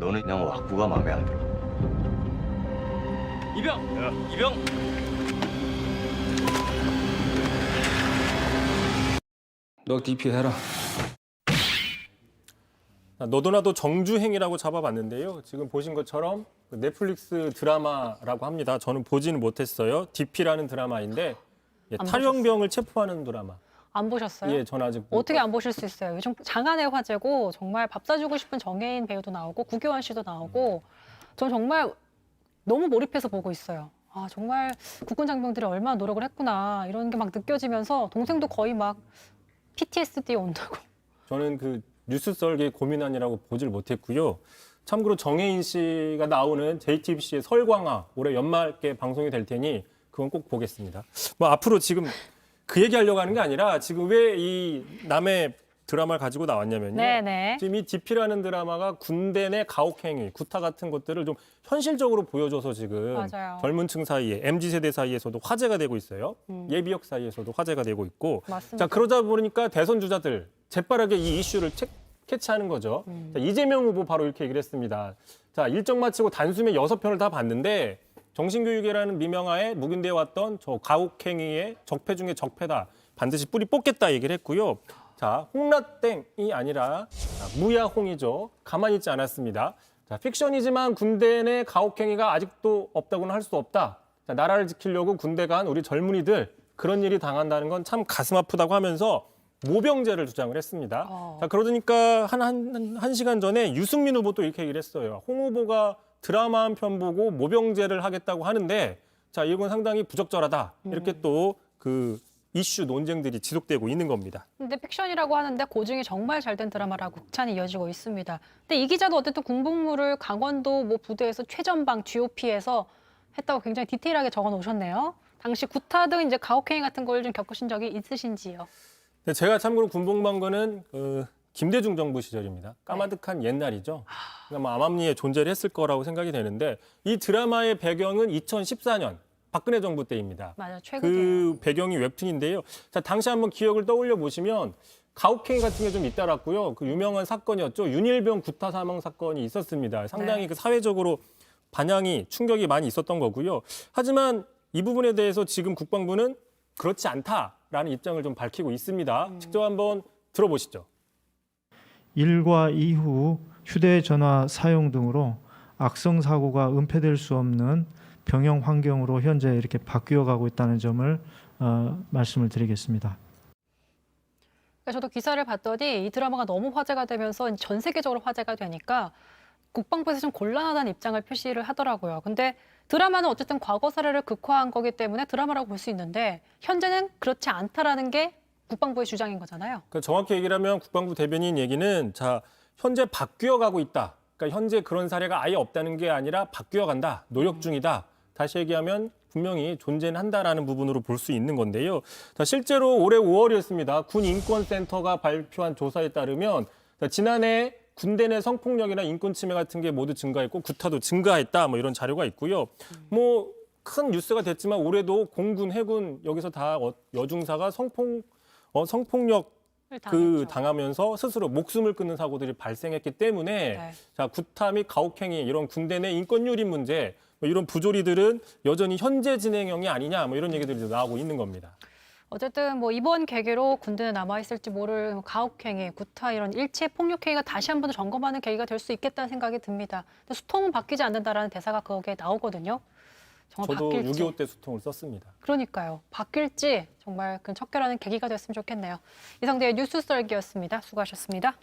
너는 그냥 왁구가 마음에 안 들어. 이병! 이병! 너 DP 해라. 너도나도 정주행이라고 잡아봤는데요. 지금 보신 것처럼 넷플릭스 드라마라고 합니다. 저는 보지는 못했어요. DP라는 드라마인데 탈영병을 체포하는 드라마. 안 보셨어요? 예, 전 아직 어떻게 안 보실 수 있어요? 요즘 장안의 화제고 정말 밥 사주고 싶은 정혜인 배우도 나오고 구교환 씨도 나오고 전 정말 너무 몰입해서 보고 있어요. 아 정말 국군 장병들이 얼마나 노력을 했구나 이런 게 막 느껴지면서 동생도 거의 막 PTSD 온다고. 저는 그 뉴스 썰기 고민하느라고 보질 못했고요. 참고로 정혜인 씨가 나오는 JTBC의 설광화 올해 연말께 방송이 될 테니 그건 꼭 보겠습니다. 뭐 앞으로 지금 그 얘기하려고 하는 게 아니라 지금 왜 이 남의 드라마를 가지고 나왔냐면요. 네네. 지금 이 DP라는 드라마가 군대 내 가혹행위, 구타 같은 것들을 좀 현실적으로 보여줘서 지금 맞아요. 젊은 층 사이에, MZ세대 사이에서도 화제가 되고 있어요. 예비역 사이에서도 화제가 되고 있고. 맞습니다. 자, 그러다 보니까 대선 주자들 재빠르게 이 이슈를 캐치하는 거죠. 자, 이재명 후보 바로 이렇게 얘기를 했습니다. 자, 일정 마치고 단숨에 6편을 다 봤는데 정신교육이라는 미명하에 묵인되어 왔던 저 가혹행위의 적폐 중에 적폐다. 반드시 뿌리 뽑겠다 얘기를 했고요. 자, 홍라땡이 아니라 무야홍이죠. 가만히 있지 않았습니다. 자, 픽션이지만 군대 내 가혹행위가 아직도 없다고는 할 수 없다. 자, 나라를 지키려고 군대 간 우리 젊은이들 그런 일이 당한다는 건 참 가슴 아프다고 하면서 모병제를 주장을 했습니다. 자, 그러니까 한 시간 전에 유승민 후보도 이렇게 얘기를 했어요. 홍 후보가 드라마 한 편 보고 모병제를 하겠다고 하는데 자, 이건 상당히 부적절하다. 이렇게 또 그 이슈 논쟁들이 지속되고 있는 겁니다. 근데 픽션이라고 하는데 고증이 정말 잘 된 드라마라고 극찬이 이어지고 있습니다. 근데 이 기자도 어쨌든 군복무를 강원도 뭐 부대에서 최전방 GOP에서 했다고 굉장히 디테일하게 적어 놓으셨네요. 당시 구타 등 이제 가혹행위 같은 걸 좀 겪으신 적이 있으신지요? 근데 제가 참고로 군복무한 거는 김대중 정부 시절입니다. 까마득한 옛날이죠. 그러니까 뭐 암암리에 존재를 했을 거라고 생각이 되는데 이 드라마의 배경은 2014년 박근혜 정부 때입니다. 맞아요. 최근에. 그 배경이 웹툰인데요. 자, 당시 한번 기억을 떠올려 보시면 가혹행위 같은 게 좀 잇따랐고요. 그 유명한 사건이었죠. 윤일병 구타 사망 사건이 있었습니다. 상당히 네. 그 사회적으로 반향이 충격이 많이 있었던 거고요. 하지만 이 부분에 대해서 지금 국방부는 그렇지 않다라는 입장을 좀 밝히고 있습니다. 직접 한번 들어보시죠. 일과 이후 휴대전화 사용 등으로 악성 사고가 은폐될 수 없는 병영 환경으로 현재 이렇게 바뀌어 가고 있다는 점을 말씀을 드리겠습니다. 저도 기사를 봤더니 이 드라마가 너무 화제가 되면서 전 세계적으로 화제가 되니까 국방부에서 좀 곤란하다는 입장을 표시를 하더라고요. 근데 드라마는 어쨌든 과거 사례를 극화한 거기 때문에 드라마라고 볼 수 있는데 현재는 그렇지 않다라는 게 국방부의 주장인 거잖아요. 그러니까 정확히 얘기를 하면 국방부 대변인 얘기는 자, 현재 바뀌어 가고 있다. 그러니까 현재 그런 사례가 아예 없다는 게 아니라 바뀌어 간다. 노력 중이다. 다시 얘기하면 분명히 존재는 한다라는 부분으로 볼 수 있는 건데요. 자, 실제로 올해 5월이었습니다. 군인권센터가 발표한 조사에 따르면 자, 지난해 군대 내 성폭력이나 인권 침해 같은 게 모두 증가했고 구타도 증가했다. 뭐 이런 자료가 있고요. 뭐 큰 뉴스가 됐지만 올해도 공군, 해군 여기서 다 여중사가 성폭력 당하면서 스스로 목숨을 끊는 사고들이 발생했기 때문에 네. 자, 구타 및 가혹행위 이런 군대 내 인권 유린 문제 뭐 이런 부조리들은 여전히 현재 진행형이 아니냐 뭐 이런 얘기들이 나오고 있는 겁니다. 어쨌든 뭐 이번 계기로 군대에 남아있을지 모를 가혹행위, 구타 이런 일체 폭력행위가 다시 한 번 더 점검하는 계기가 될 수 있겠다는 생각이 듭니다. 근데 수통은 바뀌지 않는다라는 대사가 거기에 나오거든요. 정말 저도 바뀔지. 6.25 때 수통을 썼습니다. 그러니까요. 바뀔지 정말 그 척결하는 계기가 됐으면 좋겠네요. 이성대의 뉴스 썰기였습니다. 수고하셨습니다.